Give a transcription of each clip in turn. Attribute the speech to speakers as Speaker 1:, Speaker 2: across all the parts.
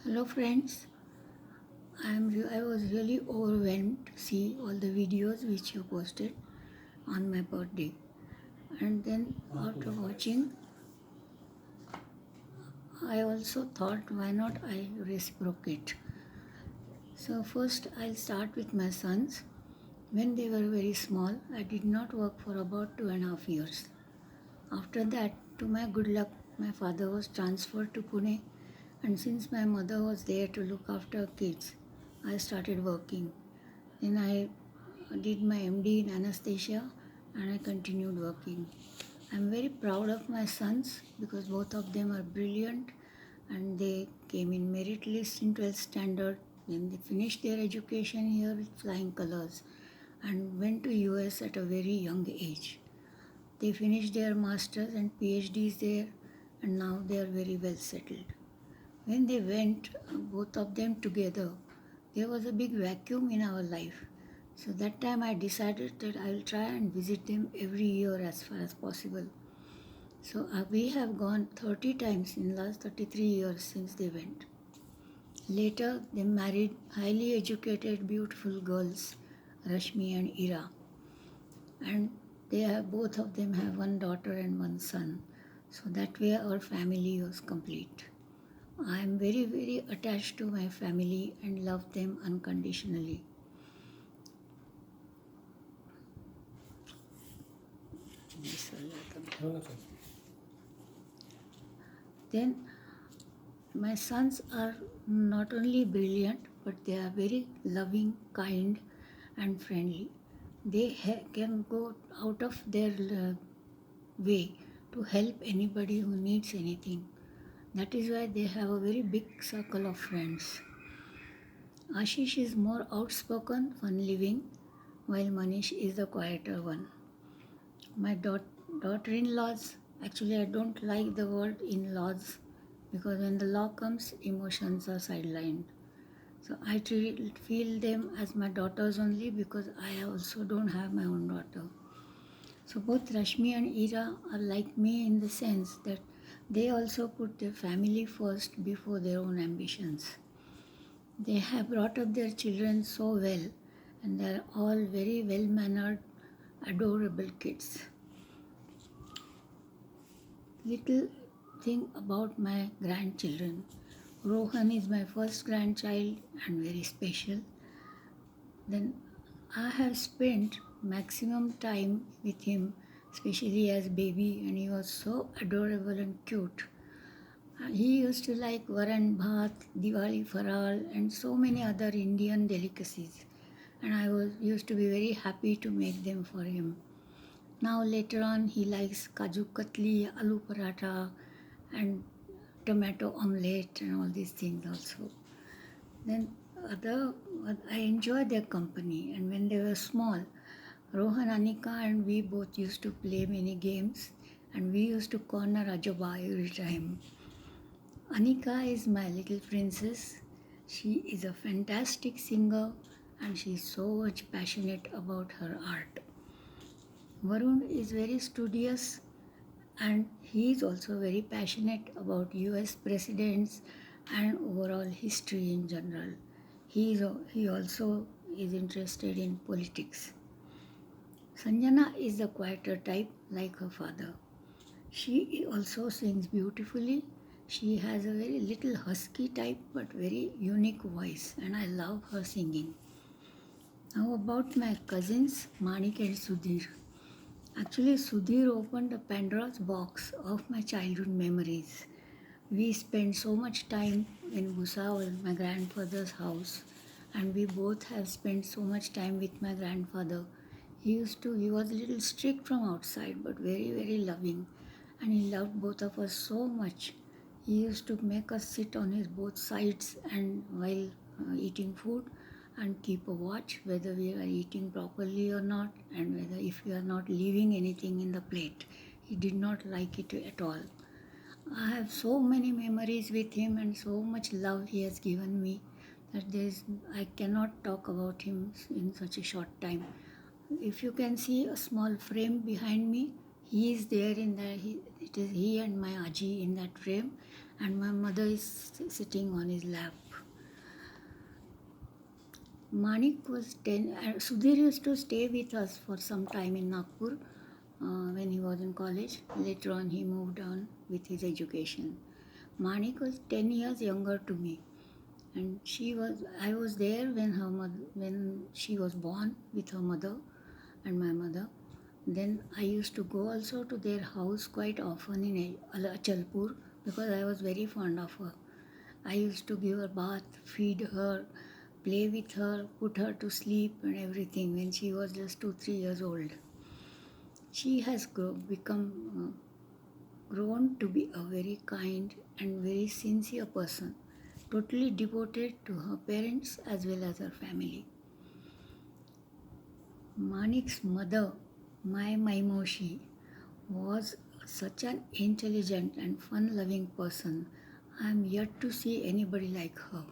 Speaker 1: Hello friends, I was really overwhelmed to see all the videos which you posted on my birthday, and then after watching I also thought why not I reciprocate. So first I'll start with my sons. When they were very small, I did not work for about 2.5 years. After that, to my good luck, my father was transferred to Pune, and since my mother was there to look after kids, I started working. Then I did my MD in anesthesia and I continued working. I'm very proud of my sons because both of them are brilliant and they came in merit list in 12th standard. Then they finished their education here with flying colors and went to US at a very young age. They finished their masters and PhDs there and now they are very well settled. When they went, both of them together, there was a big vacuum in our life. So that time I decided that I will try and visit them every year as far as possible. So we have gone 30 times in the last 33 years since they went. Later, they married highly educated, beautiful girls, Rashmi and Ira. And they have both of them have one daughter and one son. So that way our family was complete. I am very, very attached to my family and love them unconditionally. Then my sons are not only brilliant, but they are very loving, kind, and friendly. They can go out of their way to help anybody who needs anything. That is why they have a very big circle of friends. Ashish is more outspoken, fun living, while Manish is the quieter one. My daughter-in-laws, actually I don't like the word in-laws because when the law comes, emotions are sidelined. So I feel them as my daughters only because I also don't have my own daughter. So both Rashmi and Ira are like me in the sense that they also put their family first before their own ambitions. They have brought up their children so well and they are all very well-mannered, adorable kids. Little thing about my grandchildren. Rohan is my first grandchild and very special. Then I have spent maximum time with him, especially as baby, and he was so adorable and cute. He used to like varan bhat, Diwali faral, and so many other Indian delicacies, and I was used to be very happy to make them for him. Now later on, he likes kaju katli, aloo paratha, and tomato omelette, and all these things also. Then I enjoy their company, and when they were small, Rohan, Anika, and we both used to play many games, and we used to corner Ajaba every time. Anika is my little princess. She is a fantastic singer, and she is so much passionate about her art. Varun is very studious and he is also very passionate about US presidents and overall history in general. He also is interested in politics. Sanjana is the quieter type like her father. She also sings beautifully. She has a very little husky type but very unique voice and I love her singing. Now about my cousins Manik and Sudhir. Actually, Sudhir opened a Pandora's box of my childhood memories. We spent so much time in Bhusawal, my grandfather's house, and we both have spent so much time with my grandfather. He was a little strict from outside, but very, very loving, and he loved both of us so much. He used to make us sit on his both sides and while eating food and keep a watch whether we are eating properly or not and whether if we are not leaving anything in the plate. He did not like it at all. I have so many memories with him and so much love he has given me that I cannot talk about him in such a short time. If you can see a small frame behind me, he is there in the, it is he and my Aji in that frame and my mother is sitting on his lap. Manik was 10. Sudhir used to stay with us for some time in Nagpur when he was in college. Later on, he moved on with his education. Manik was 10 years younger to me, and I was there when she was born with her mother and my mother. Then I used to go also to their house quite often in Achalpur because I was very fond of her. I used to give her bath, feed her, play with her, put her to sleep and everything when she was just 2-3 years old. She has grown to be a very kind and very sincere person, totally devoted to her parents as well as her family. Manik's mother, my Maimoshi, was such an intelligent and fun-loving person. I am yet to see anybody like her.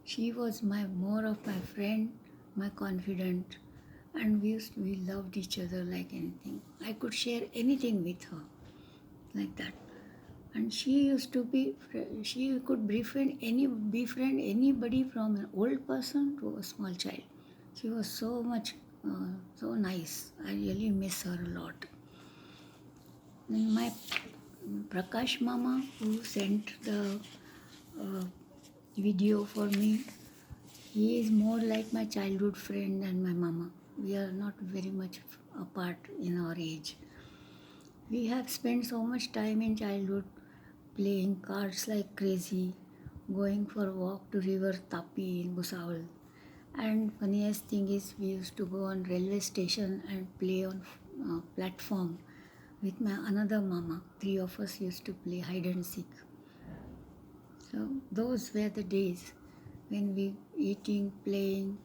Speaker 1: She was more of my friend, my confidant, and we loved each other like anything. I could share anything with her, like that. And she could befriend anybody from an old person to a small child. She was so nice. I really miss her a lot. Then my Prakash Mama, who sent the uh, video for me, he is more like my childhood friend than my mama. We are not very much apart in our age. We have spent so much time in childhood playing cards like crazy, going for a walk to river Tapi in Bhusawal. And funniest thing is we used to go on railway station and play on platform with my another mama. Three of us used to play hide and seek. So those were the days when we eating, playing,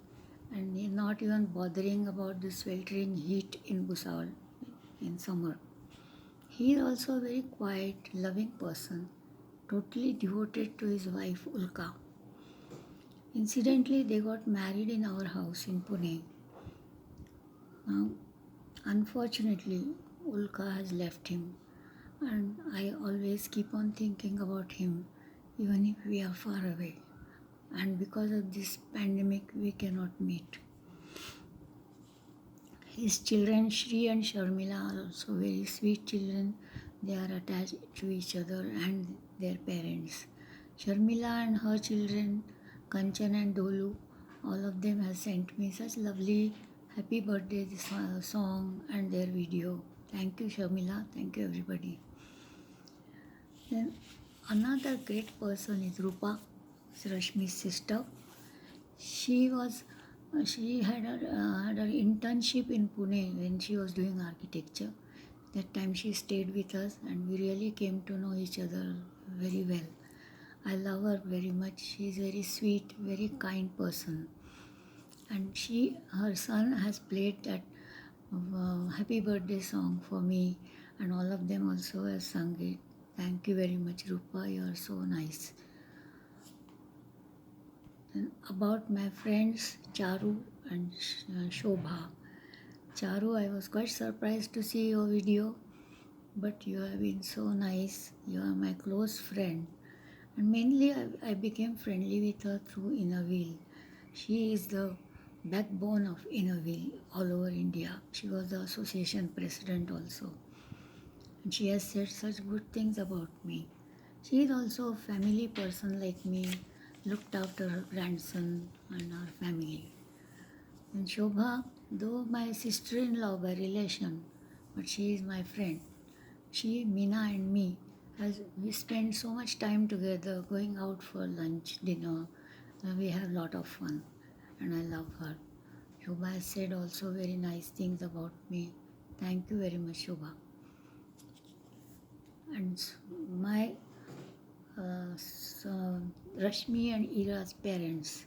Speaker 1: and not even bothering about the sweltering heat in Bhusawal in summer. He is also a very quiet, loving person, totally devoted to his wife Ulka. Incidentally, they got married in our house in Pune. Now, unfortunately, Ulka has left him, and I always keep on thinking about him, even if we are far away. And because of this pandemic, we cannot meet. His children, Shri and Sharmila, are also very sweet children. They are attached to each other and their parents. Sharmila and her children, Kanchan and Dolu, all of them have sent me such lovely happy birthday song and their video. Thank you, Sharmila. Thank you, everybody. Then another great person is Rupa, Rashmi's sister. She was had her internship in Pune when she was doing architecture. That time she stayed with us and we really came to know each other very well. I love her very much. She is very sweet, very kind person. And her son has played that happy birthday song for me, and all of them also have sung it. Thank you very much, Rupa. You are so nice. Then about my friends Charu and Shobha. Charu, I was quite surprised to see your video, but you have been so nice. You are my close friend. And mainly, I became friendly with her through Inner Wheel. She is the backbone of Inner Wheel all over India. She was the association president also. And she has said such good things about me. She is also a family person like me, looked after her grandson and our family. And Shobha, though my sister-in-law by relation, but she is my friend. She, Meena and me, we spend so much time together, going out for lunch, dinner. We have a lot of fun, and I love her. Shobha has said also very nice things about me. Thank you very much, Shobha. And my Rashmi and Ira's parents.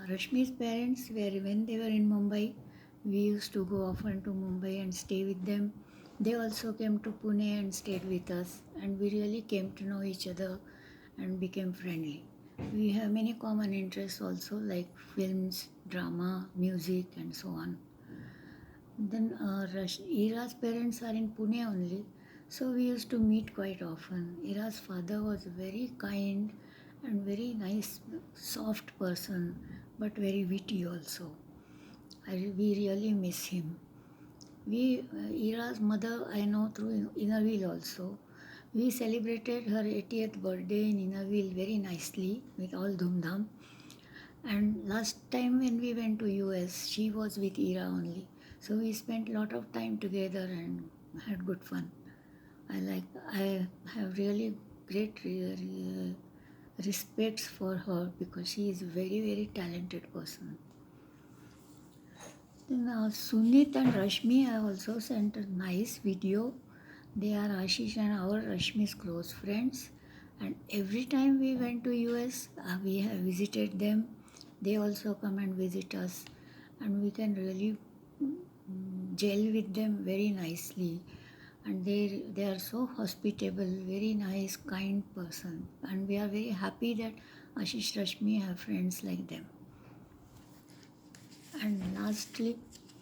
Speaker 1: Rashmi's parents were when they were in Mumbai. We used to go often to Mumbai and stay with them. They also came to Pune and stayed with us, and we really came to know each other and became friendly. We have many common interests also, like films, drama, music, and so on. Then Ira's parents are in Pune only, So we used to meet quite often. Ira's father was very kind and very nice, soft person, but very witty also. We really miss him. Ira's mother I know through Innerville also. We celebrated her 80th birthday in Innerville very nicely with all dhum. And last time when we went to US, she was with Ira only. So we spent a lot of time together and had good fun. I have really great respects for her because she is a very talented person. Then Sunit and Rashmi have also sent a nice video. They are Ashish and our Rashmi's close friends. And every time we went to US, we have visited them. They also come and visit us, and we can really gel with them very nicely. And they are so hospitable, very nice, kind person. And we are very happy that Ashish Rashmi have friends like them. And lastly,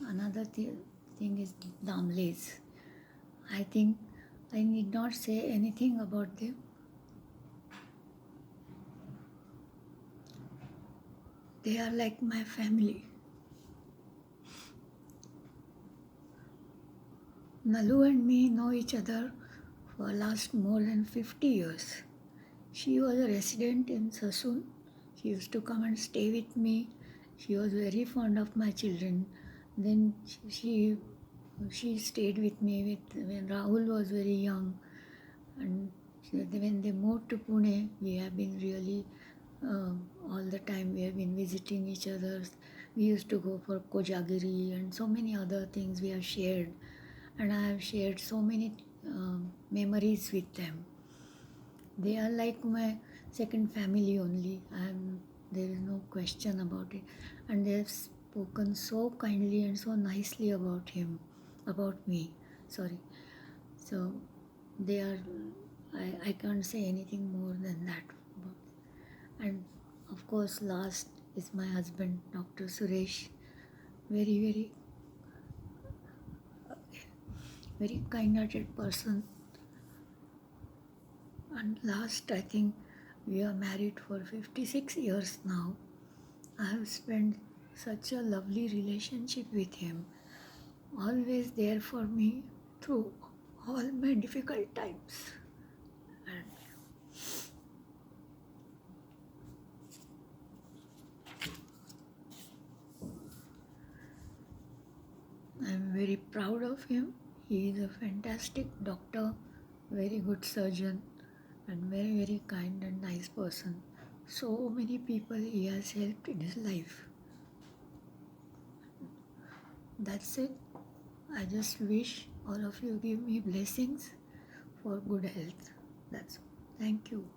Speaker 1: another thing is Damles. I think I need not say anything about them. They are like my family. Nalu and me know each other for last more than 50 years. She was a resident in Sassoon. She used to come and stay with me. She was very fond of my children. Then she stayed with me when Rahul was very young, and when they moved to Pune, we have been really all the time. We have been visiting each other. We used to go for Kojagiri and so many other things we have shared, and I have shared so many memories with them. They are like my second family only. There is no question about it. And they have spoken so kindly and so nicely about me. Sorry. So they are, I can't say anything more than that. And of course, last is my husband, Dr. Suresh. Very, very kind hearted person. And last, I think we are married for 56 years now. I have spent such a lovely relationship with him, always there for me through all my difficult times. And I am very proud of him. He is a fantastic doctor, very good surgeon, and very kind and nice person. So many people he has helped in his life. That's it. I just wish all of you give me blessings for good health. That's all. Thank you.